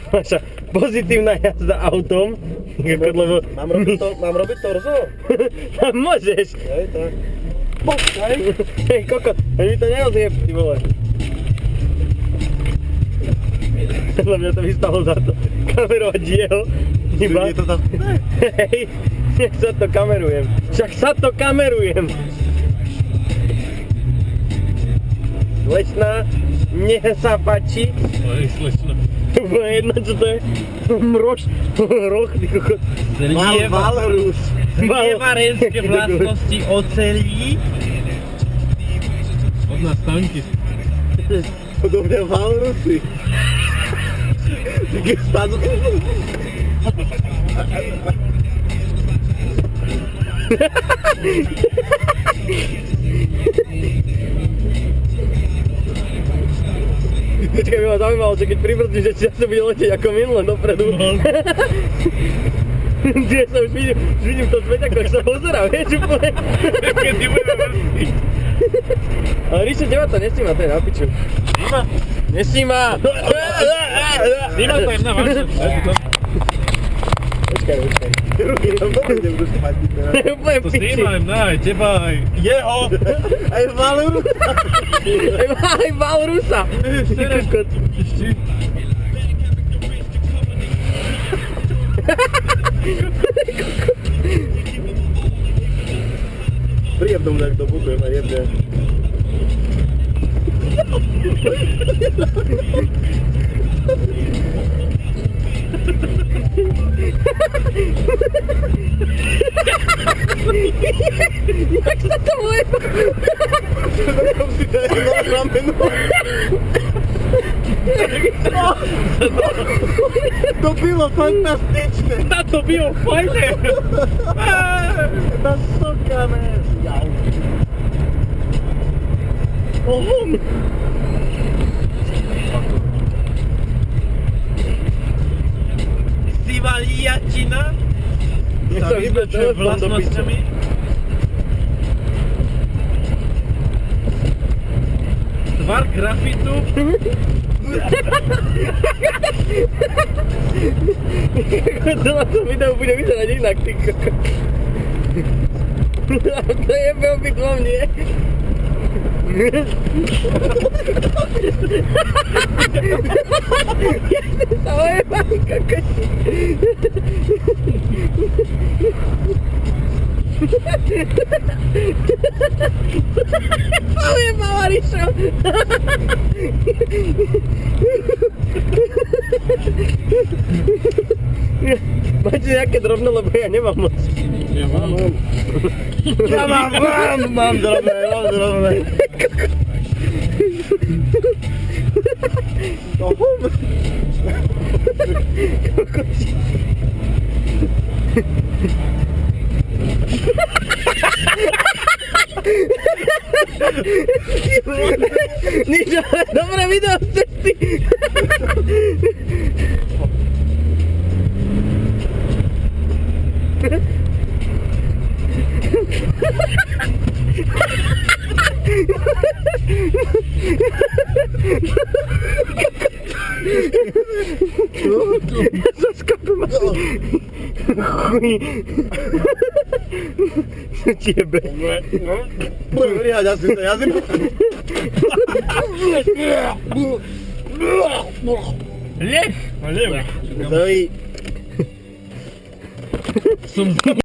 Vaša pozitívna jazda autom. Lebo... Mám robiť torzo? Môžeš. Hej, tak. Počkaj. Hej, kokot, mi to neozjeb, ty vole. Podľa mňa to by stalo za to kamerovať jeho. Iba. Je to tam? Hej, nech sa to kamerujem. Však sa to kamerujem. Slečná, mne sa páči. Slečná. Úplne jedno, čo to je. Mrož, roh, ty kokot. Valrus. Lievarenské vlastnosti ocelí. Od nás tanky. Podobne Valrusy. Také stádu. Počkaj, by ma zaujímalo, že keď pribrzdíš, že či zase bude letieť ako minule dopredu. Kde sa už vidím to späť, ako sa pozerá, vieš úplne. Keď ti budeme vrstiť. Ale Ríšo, teba to nesníma, to je na piču. Sníma? Nesníma! Sníma to aj na vaše. Počkaj. Ruky tam dobre nebudú snímať. To je úplne To piči. snímam, aj teba, aj jeho. Aj Valrus. Aj Valrusa. Ty kokot. Príjemnom tak to bukujem a jebne. Jak sa to moje... Tam si daj na rameno. To bylo fantastičné. Na to bylo fajné. Ta soka, ne. Jau. Ohum. Sivaliačina. Nech sa vybe telefón do piče. Tvar grafitu. Celá to video bude vyzerať inak, ty kokot. To jebe obidvom, nie? Jak ste sa ojebali, kokoti. Ojebala, Ríšo. Máte nejaké drobné, lebo ja nemám moc. Ja mám. Ja mám drobné. Ohum. Nič, ale dobré video z cesty. Ja sa skapem asi. Chuj. Co ti jebe? Budem vyhať asi to jazyk. Lech. Stojí. Som